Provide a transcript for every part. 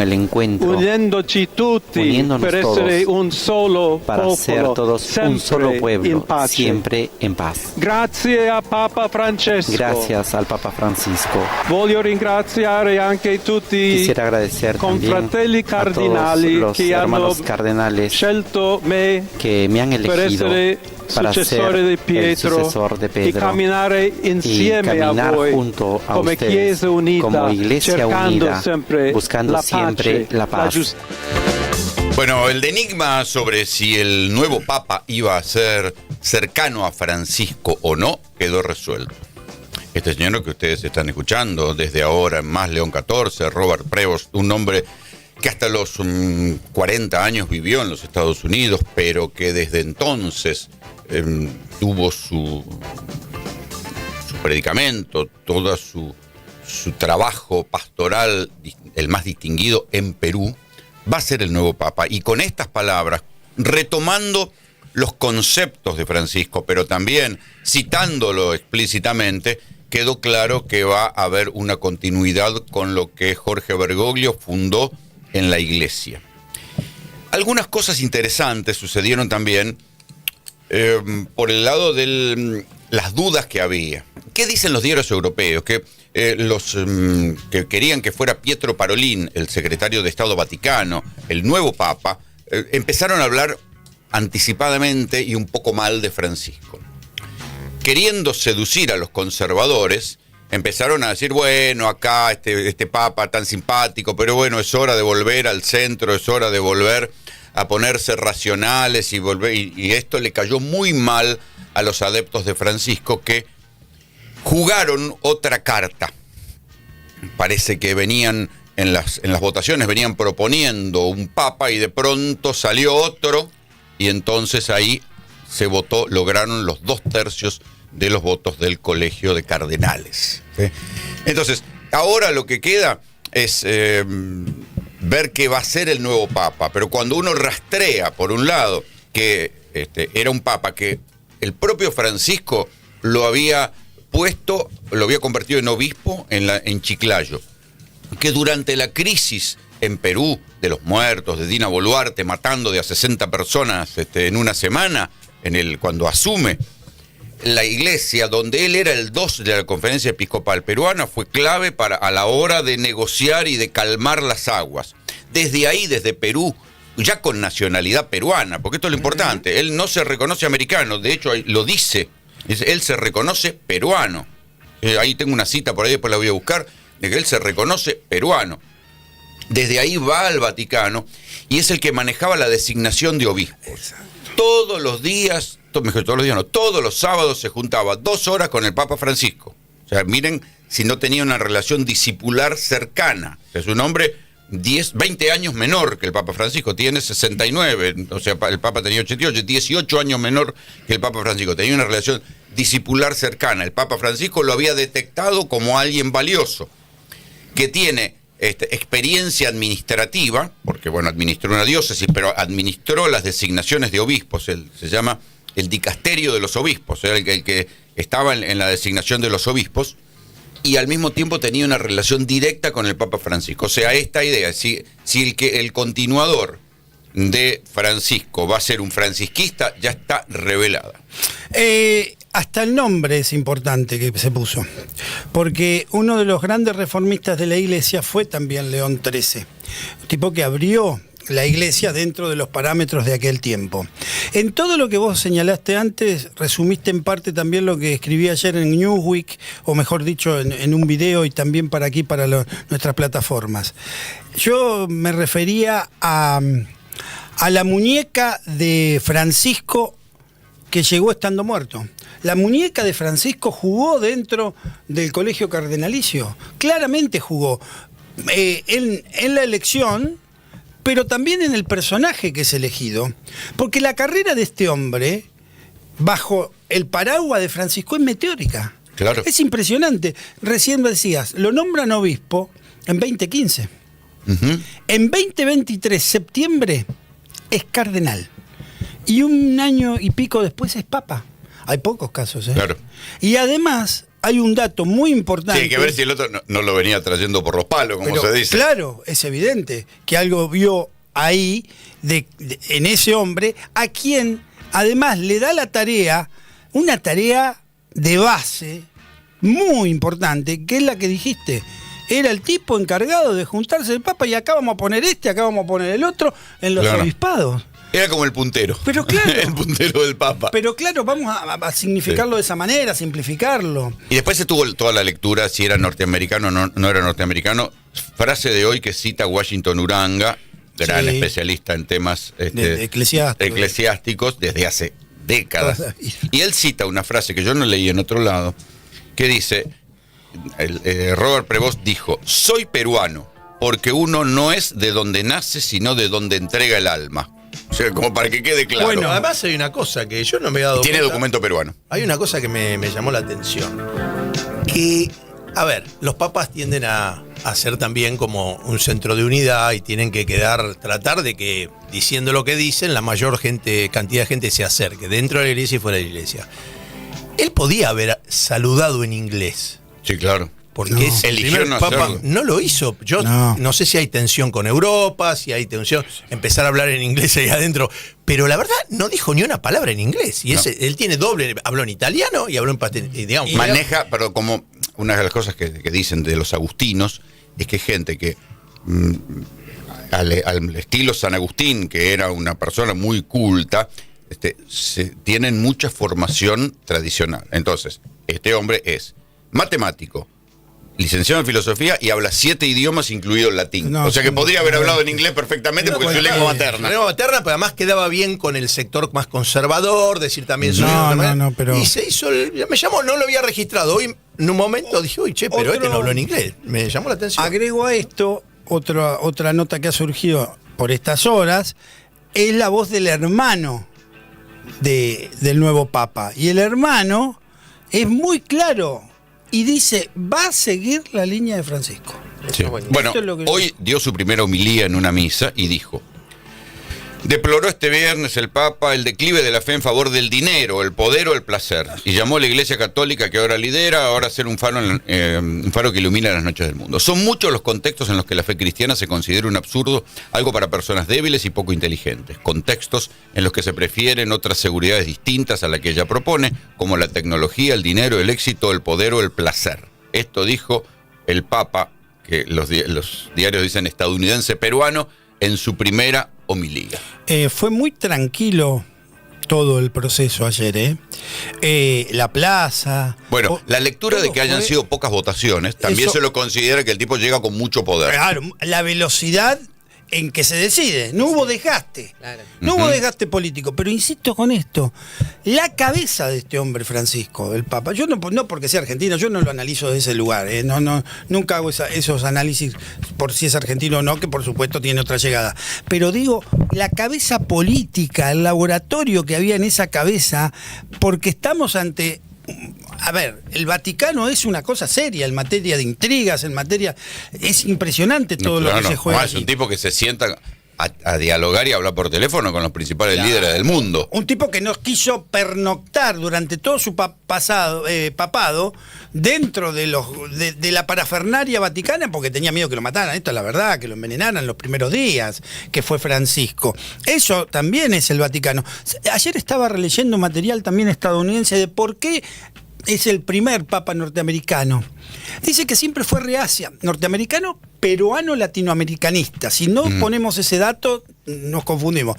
el encuentro, uniéndoci tutti uniéndonos per todos essere un solo para ser popolo, todos un solo sempre pueblo, in pace. siempre en paz. Grazie a Papa Francesco. Gracias al Papa Francisco. Voglio ringraziare anche tutti Quisiera agradecer también confratelli a todos cardinali los che hanno hermanos cardenales scelto me que me han per elegido essere para ser successore di el Pietro sucesor de e Pedro camminare y insieme a caminar voi junto a come ustedes Chiesa unita, como Iglesia cercando unida, sempre buscando la siempre pace, la paz. Bueno, el enigma sobre si el nuevo Papa iba a ser cercano a Francisco o no quedó resuelto. Este señor que ustedes están escuchando desde ahora en Más León XIV, Robert Prevost, un hombre que hasta los 40 años vivió en los Estados Unidos, pero que desde entonces tuvo su predicamento, todo su trabajo pastoral, el más distinguido en Perú, va a ser el nuevo Papa. Y con estas palabras, retomando los conceptos de Francisco, pero también citándolo explícitamente, quedó claro que va a haber una continuidad con lo que Jorge Bergoglio fundó en la Iglesia. Algunas cosas interesantes sucedieron también por el lado de las dudas que había. ¿Qué dicen los diarios europeos? Que los que querían que fuera Pietro Parolin, el secretario de Estado Vaticano, el nuevo Papa, empezaron a hablar anticipadamente y un poco mal de Francisco. Queriendo seducir a los conservadores, empezaron a decir, bueno, acá este Papa tan simpático, pero bueno, es hora de volver al centro, es hora de volver a ponerse racionales y esto le cayó muy mal a los adeptos de Francisco, que jugaron otra carta. Parece que venían en las votaciones, venían proponiendo un papa y de pronto salió otro y entonces ahí se votó, lograron los 2/3 de los votos del colegio de cardenales. ¿Sí? Entonces, ahora lo que queda es ver qué va a ser el nuevo papa, pero cuando uno rastrea, por un lado, que era un papa que el propio Francisco lo había puesto, lo había convertido en obispo en Chiclayo, que durante la crisis en Perú de los muertos, de Dina Boluarte matando de a 60 personas en una semana, cuando asume la iglesia, donde él era el 2 de la conferencia episcopal peruana, fue clave a la hora de negociar y de calmar las aguas. Desde ahí, desde Perú, ya con nacionalidad peruana, porque esto es lo importante, él no se reconoce americano, de hecho lo dice, él se reconoce peruano. Ahí tengo una cita por ahí, después la voy a buscar, de que él se reconoce peruano. Desde ahí va al Vaticano y es el que manejaba la designación de obispos. Exacto. Todos los sábados se juntaba 2 horas con el Papa Francisco. O sea, miren si no tenía una relación discipular cercana. O sea, es un hombre 20 años menor que el Papa Francisco, tiene 69, o sea, el Papa tenía 88, 18 años menor que el Papa Francisco. Tenía una relación discipular cercana. El Papa Francisco lo había detectado como alguien valioso, que tiene experiencia administrativa, porque bueno, administró una diócesis, pero administró las designaciones de obispos, se llama el dicasterio de los obispos, era el que estaba en la designación de los obispos, y al mismo tiempo tenía una relación directa con el Papa Francisco. O sea, esta idea, si el continuador de Francisco va a ser un francisquista, ya está revelada. Hasta el nombre es importante que se puso, porque uno de los grandes reformistas de la iglesia fue también León XIII, un tipo que abrió la iglesia dentro de los parámetros de aquel tiempo. En todo lo que vos señalaste antes, resumiste en parte también lo que escribí ayer en Newsweek, o mejor dicho, en un video y también para aquí, para nuestras plataformas. Yo me refería a la muñeca de Francisco que llegó estando muerto. La muñeca de Francisco jugó dentro del colegio cardenalicio, claramente jugó en la elección, pero también en el personaje que es elegido, porque la carrera de este hombre, bajo el paraguas de Francisco, es meteórica. Claro. Es impresionante. Recién decías, lo nombran obispo en 2015. Uh-huh. En 2023, septiembre, es cardenal. Y un año y pico después es papa. Hay pocos casos, ¿eh? Claro. Y además hay un dato muy importante. Sí, hay que ver si el otro no lo venía trayendo por los palos, como pero, se dice. claro, es evidente que algo vio ahí en ese hombre, a quien además le da la tarea, una tarea de base muy importante, que es la que dijiste. Era el tipo encargado de juntarse el Papa y acá vamos a poner acá vamos a poner el otro en los Claro. obispados. Era como el puntero. Pero claro. El puntero del Papa. Pero claro, vamos a significarlo de esa manera, a simplificarlo. Y después se tuvo toda la lectura, si era norteamericano o no era norteamericano. Frase de hoy que cita Washington Uranga, gran Sí. especialista en temas De eclesiásticos desde hace décadas. Toda la vida. Y él cita una frase que yo no leí en otro lado, que dice, Robert Prevost dijo, soy peruano, porque uno no es de donde nace, sino de donde entrega el alma. O sea, como para que quede claro. Bueno, además hay una cosa que yo no me he dado Tiene cuenta. documento peruano. Hay una cosa que me llamó la atención. Que, a ver, los papas tienden a ser también como un centro de unidad y tienen que tratar de que, diciendo lo que dicen, la mayor cantidad de gente se acerque, dentro de la iglesia y fuera de la iglesia. Él podía haber saludado en inglés, Sí, claro. porque No. es el Eligió primer no papa. hacerlo. No lo hizo. Yo No. no sé si hay tensión con Europa, si hay tensión, empezar a hablar en inglés ahí adentro. Pero la verdad, no dijo ni una palabra en inglés. Y No. él tiene doble, habló en italiano y habló en digamos. Maneja, pero como una de las cosas que dicen de los agustinos, es que gente que al estilo San Agustín, que era una persona muy culta, tienen mucha formación tradicional. Entonces, este hombre es matemático, licenciado en filosofía y habla 7 idiomas, incluido el latín. No, o sea que sí, podría haber no, hablado en inglés perfectamente porque es su lengua materna. Lengua materna, pero además quedaba bien con el sector más conservador, decir también su No, lengua no, materna. no, pero- Y se hizo, me llamó, no lo había registrado. Hoy, en un momento dije, uy, che, pero Otro- este no habló en inglés. Me llamó la atención. Agrego a esto otra nota que ha surgido por estas horas, es la voz del hermano del nuevo Papa. Y el hermano es muy claro y dice, va a seguir la línea de Francisco. Sí. Bueno, Esto es lo que- hoy dio su primera homilía en una misa y dijo: deploró este viernes el Papa el declive de la fe en favor del dinero, el poder o el placer, y llamó a la Iglesia Católica, que ahora lidera, ahora a ser un faro que ilumina las noches del mundo. Son muchos los contextos en los que la fe cristiana se considera un absurdo, algo para personas débiles y poco inteligentes. Contextos en los que se prefieren otras seguridades distintas a la que ella propone, como la tecnología, el dinero, el éxito, el poder o el placer. Esto dijo el Papa, que los diarios dicen estadounidense peruano, en su primera homilía. Fue muy tranquilo todo el proceso ayer, la plaza. Bueno, la lectura de todo que hayan fue- sido pocas votaciones, también Eso- se lo considera que el tipo llega con mucho poder. Claro, la velocidad en que se decide. No hubo desgaste. No hubo desgaste político. Pero insisto con esto. La cabeza de este hombre, Francisco, el Papa, yo no porque sea argentino, yo no lo analizo desde ese lugar. Nunca hago esos análisis por si es argentino o no, que por supuesto tiene otra llegada. Pero digo, la cabeza política, el laboratorio que había en esa cabeza, porque estamos ante... A ver, el Vaticano es una cosa seria en materia de intrigas, en materia... Es impresionante todo lo que se juega. Es un allí. tipo que se sienta a dialogar y hablar por teléfono con los principales líderes del mundo. Un tipo que no quiso pernoctar durante todo su papado dentro de la parafernaria vaticana porque tenía miedo que lo mataran. Esto es la verdad, que lo envenenaran los primeros días, que fue Francisco. Eso también es el Vaticano. Ayer estaba releyendo material también estadounidense de por qué es el primer papa norteamericano. Dice que siempre fue reacia, norteamericano, peruano, latinoamericanista. Si no ponemos ese dato, nos confundimos.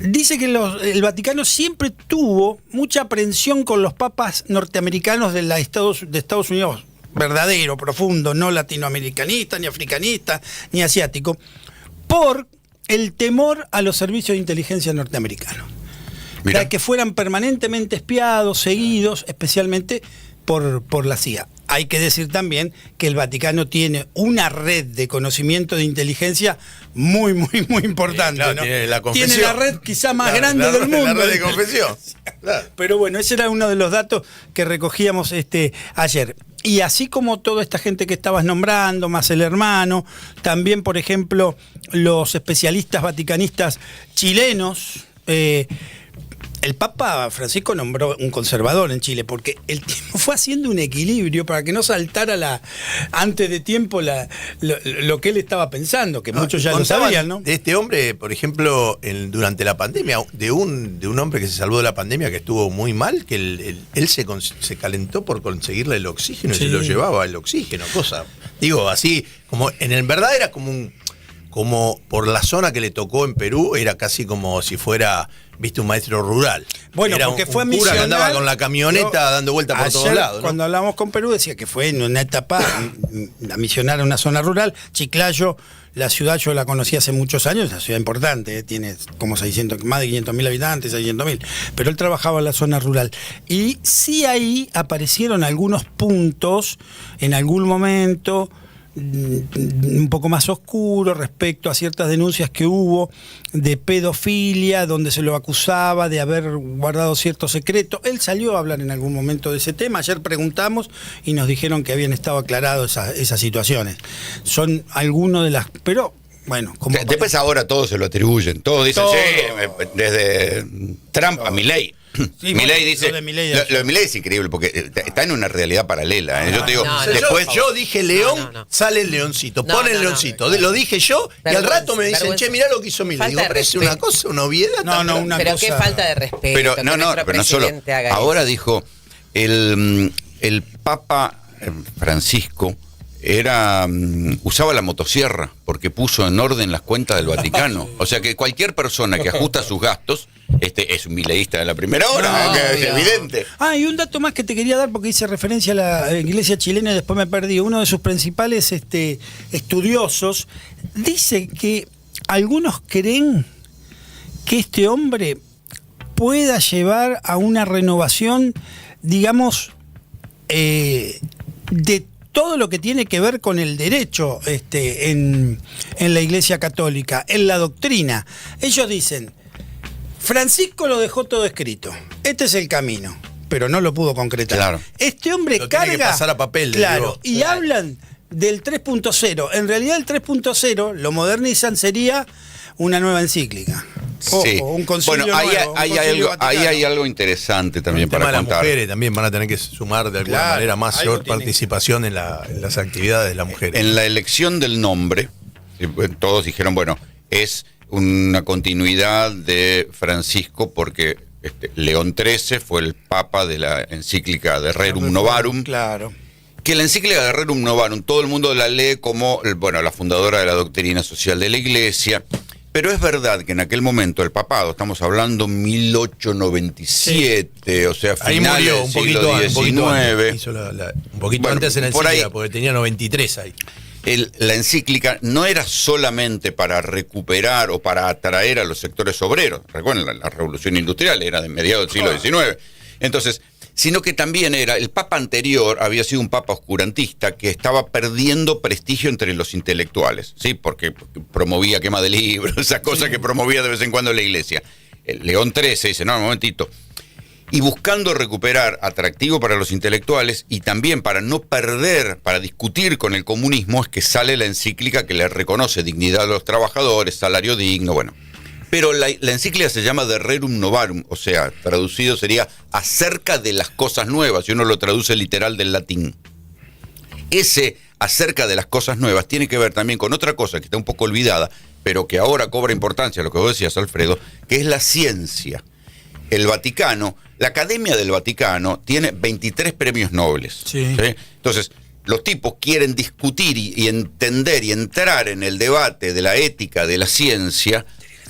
Dice que el Vaticano siempre tuvo mucha aprensión con los papas norteamericanos de Estados Unidos, verdadero, profundo, no latinoamericanista, ni africanista, ni asiático, por el temor a los servicios de inteligencia norteamericanos. Mirá. Para que fueran permanentemente espiados, seguidos, especialmente por la CIA. Hay que decir también que el Vaticano tiene una red de conocimiento de inteligencia muy, muy, muy importante. Claro, ¿no? tiene la confesión. Tiene la red quizá más Claro, grande la del red- mundo. la red de confesión. Claro. Pero bueno, ese era uno de los datos que recogíamos ayer. Y así como toda esta gente que estabas nombrando, más el hermano, también, por ejemplo, los especialistas vaticanistas chilenos, el Papa Francisco nombró un conservador en Chile, porque el tipo fue haciendo un equilibrio para que no saltara antes de tiempo lo que él estaba pensando, que muchos ya lo Contaban sabían, ¿no? de este hombre, por ejemplo, durante la pandemia, de un hombre que se salvó de la pandemia, que estuvo muy mal, que él se calentó por conseguirle el oxígeno y Sí. se lo llevaba el oxígeno, cosa. Digo, así, como en verdad era como por la zona que le tocó en Perú, era casi como si fuera, viste, un maestro rural. Bueno, era porque un fue cura que misional. andaba con la camioneta dando vueltas por todos Ayer, lados, ¿no? cuando hablamos con Perú, decía que fue en una etapa a misionar a una zona rural. Chiclayo, la ciudad yo la conocí hace muchos años, es una ciudad importante, tiene como más de 500.000 habitantes, 600.000, pero él trabajaba en la zona rural. Y sí ahí aparecieron algunos puntos en algún momento un poco más oscuro respecto a ciertas denuncias que hubo de pedofilia, donde se lo acusaba de haber guardado ciertos secretos. Él salió a hablar en algún momento de ese tema. Ayer preguntamos y nos dijeron que habían estado aclarados esas situaciones. Son algunos de las... Pero, bueno, como... Después ahora todos se lo atribuyen. Todos dicen, Todo. sí, desde Trump a Milei. Sí, Milei bueno, dice, lo de Milei lo de Milei es increíble porque está en una realidad paralela. Yo te digo, no, no. después Yo dije león, No. sale el leoncito, No, pone el no, leoncito. Lo dije yo y al rato me dicen, Vergüenza. che, mirá lo que hizo Milei. Falta Digo, de pero es respeto. una cosa, una obviedad. No, tan no, grande. una Pero cosa... qué falta de respeto. pero que no, nuestro pero no solo. presidente haga Ahora eso. dijo, el Papa Francisco usaba la motosierra porque puso en orden las cuentas del Vaticano. O sea que cualquier persona que ajusta sus gastos es un mileísta de la primera hora, No, que es no. evidente. Y un dato más que te quería dar, porque hice referencia a la iglesia chilena y después me perdí. Uno de sus principales estudiosos dice que algunos creen que este hombre pueda llevar a una renovación, digamos, de todo lo que tiene que ver con el derecho en la Iglesia Católica, en la doctrina. Ellos dicen, Francisco lo dejó todo escrito, este es el camino, pero no lo pudo concretar. Claro. Este hombre Lo tiene carga... que pasar a papel, Claro, digo. y hablan del 3.0. En realidad el 3.0 lo modernizan, sería una nueva encíclica. Ojo, Sí. un concilio Bueno, nuevo, un ahí concilio hay vaticano. algo interesante El también tema para de las contar. mujeres también van a tener que sumar de alguna Claro, manera algo mayor tienen. participación en las actividades de las mujeres. En la elección del nombre, todos dijeron, bueno, es una continuidad de Francisco porque León XIII fue el papa de la encíclica de Rerum Novarum, Claro. que la encíclica de Rerum Novarum todo el mundo la lee como, bueno, la fundadora de la doctrina social de la Iglesia, pero es verdad que en aquel momento el papado, estamos hablando 1897, o sea, Ahí finales murió del un siglo poquito XIX. antes. Hizo un poquito Bueno, antes en la por encíclica, ahí. porque tenía 93 ahí. La encíclica no era solamente para recuperar o para atraer a los sectores obreros. Recuerden, la revolución industrial era de mediados del siglo XIX. Entonces, sino que también el papa anterior había sido un papa oscurantista que estaba perdiendo prestigio entre los intelectuales, ¿sí? Porque promovía quema de libros, esas cosas que promovía de vez en cuando la iglesia. El León XIII dice, no, un momentito. Y buscando recuperar atractivo para los intelectuales y también para no perder, para discutir con el comunismo, es que sale la encíclica que le reconoce dignidad a los trabajadores, salario digno, bueno. Pero la encíclica se llama De Rerum Novarum, o sea, traducido sería acerca de las cosas nuevas, y uno lo traduce literal del latín. Ese acerca de las cosas nuevas tiene que ver también con otra cosa que está un poco olvidada, pero que ahora cobra importancia, lo que vos decías, Alfredo, que es la ciencia. El Vaticano, la Academia del Vaticano tiene 23 premios Nobel. Sí. ¿Sí? Entonces, los tipos quieren discutir y entender y entrar en el debate de la ética de la ciencia,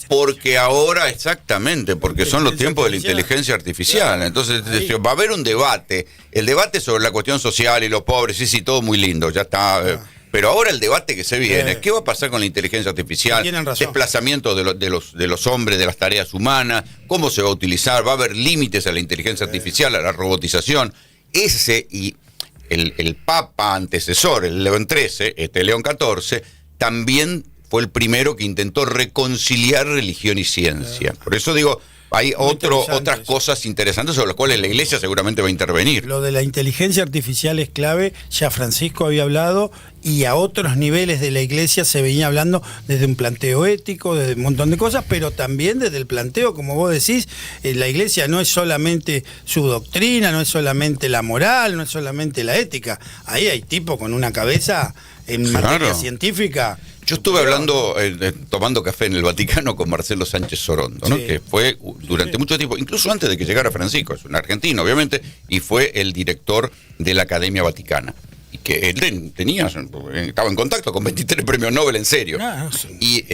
porque ahora, exactamente, porque son los tiempos de la inteligencia artificial. Entonces, va a haber un debate, el debate sobre la cuestión social y los pobres, sí, todo muy lindo, ya está. Pero ahora el debate que se viene, ¿qué va a pasar con la inteligencia artificial? Tienen razón. Desplazamiento de los hombres, de las tareas humanas, cómo se va a utilizar, va a haber límites a la inteligencia artificial, a la robotización. Y el papa antecesor, el León XIII, León XIV, también fue el primero que intentó reconciliar religión y ciencia. Por eso digo, hay interesante otras eso. cosas interesantes sobre las cuales la iglesia seguramente va a intervenir. Lo de la inteligencia artificial es clave, ya Francisco había hablado, y a otros niveles de la iglesia se venía hablando desde un planteo ético, desde un montón de cosas, pero también desde el planteo, como vos decís, la iglesia no es solamente su doctrina, no es solamente la moral, no es solamente la ética. Ahí hay tipo con una cabeza en materia Claro. científica. Yo estuve hablando, tomando café en el Vaticano con Marcelo Sánchez Sorondo, ¿no? Sí. Que fue durante mucho tiempo, incluso antes de que llegara Francisco, es un argentino obviamente, y fue el director de la Academia Vaticana. Y que él estaba en contacto con 23 premios Nobel, en serio. Ah, sí. Y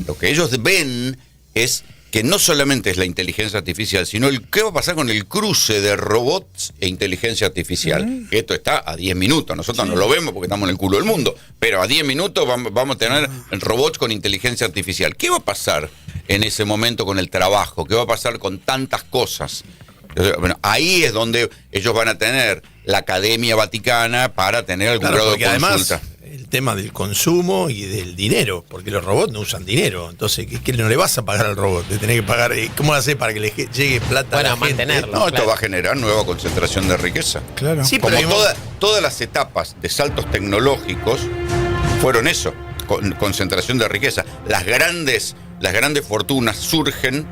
lo que ellos ven es que no solamente es la inteligencia artificial, sino qué va a pasar con el cruce de robots e inteligencia artificial. Que esto está a 10 minutos, nosotros no lo vemos porque estamos en el culo del mundo, pero a 10 minutos vamos a tener robots con inteligencia artificial. ¿Qué va a pasar en ese momento con el trabajo? ¿Qué va a pasar con tantas cosas? Bueno, ahí es donde ellos van a tener la Academia Vaticana para tener algún Claro, grado de porque además consulta. el tema del consumo y del dinero, porque los robots no usan dinero, entonces ¿qué no le vas a pagar al robot? Le tenés que pagar, ¿cómo lo haces para que le llegue plata Para a la gente? mantenerlo. No, esto Claro. va a generar nueva concentración de riqueza. Claro. Sí, Como pero todas las etapas de saltos tecnológicos fueron eso, concentración de riqueza. Las grandes fortunas surgen,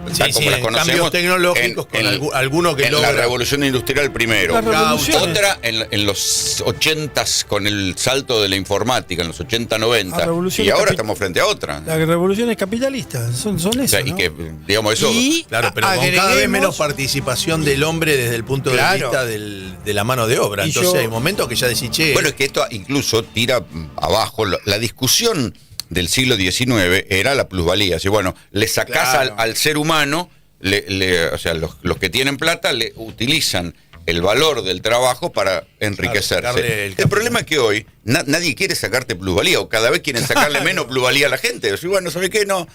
Sí, tal como sí, las en conocemos, cambios tecnológicos, con alguno que en logra. la revolución industrial primero. La revolución. Otra en los 80s con el salto de la informática, en los 80-90. La revolución Y ahora capi- estamos frente a otra. Las revoluciones capitalistas son O eso, sea, y ¿no? que, digamos, eso... Y Claro, pero con cada vez agreguemos- menos participación del hombre desde el punto de Claro. vista de la mano de obra. Y Entonces yo- hay momentos que ya decís, che, Bueno, es que esto incluso tira abajo la discusión del siglo XIX era la plusvalía. Si bueno, le sacás Claro. al ser humano, o sea, los que tienen plata le utilizan el valor del trabajo para enriquecerse. sacarle el El capital. problema es que hoy nadie quiere sacarte plusvalía, o cada vez quieren sacarle menos plusvalía a la gente. Decir, bueno, ¿sabes qué? No.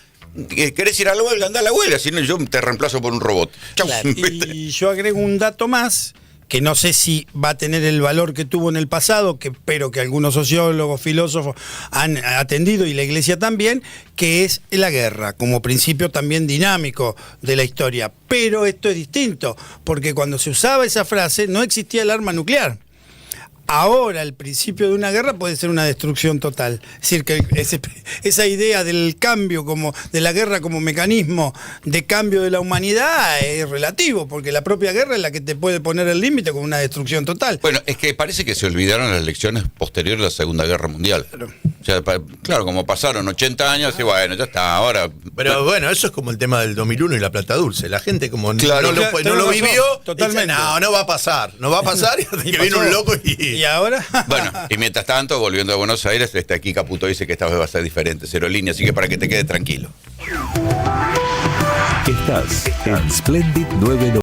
¿Querés ir a la huelga? Anda a la huelga, si no yo te reemplazo por un robot. Chau. Claro. Y yo agrego un dato más, que no sé si va a tener el valor que tuvo en el pasado, pero que algunos sociólogos, filósofos han atendido, y la iglesia también, que es la guerra, como principio también dinámico de la historia. Pero esto es distinto, porque cuando se usaba esa frase no existía el arma nuclear. Ahora el principio de una guerra puede ser una destrucción total. Es decir, que esa idea del cambio, de la guerra como mecanismo de cambio de la humanidad, es relativo, porque la propia guerra es la que te puede poner el límite con una destrucción total. Bueno, es que parece que se olvidaron las lecciones posteriores a la Segunda Guerra Mundial. Claro. O sea, claro, como pasaron 80 años, y bueno, ya está, ahora... pero bueno, eso es como el tema del 2001 y la plata dulce. La gente como Claro, no lo tenés razón, vivió, totalmente. dice, no va a pasar. No va a pasar y hasta que viene pasó. un loco y... ¿Y ahora? Bueno, y mientras tanto, volviendo a Buenos Aires, aquí Caputo dice que esta vez va a ser diferente, cero línea, así que para que te quede tranquilo. Estás en Splendid 990.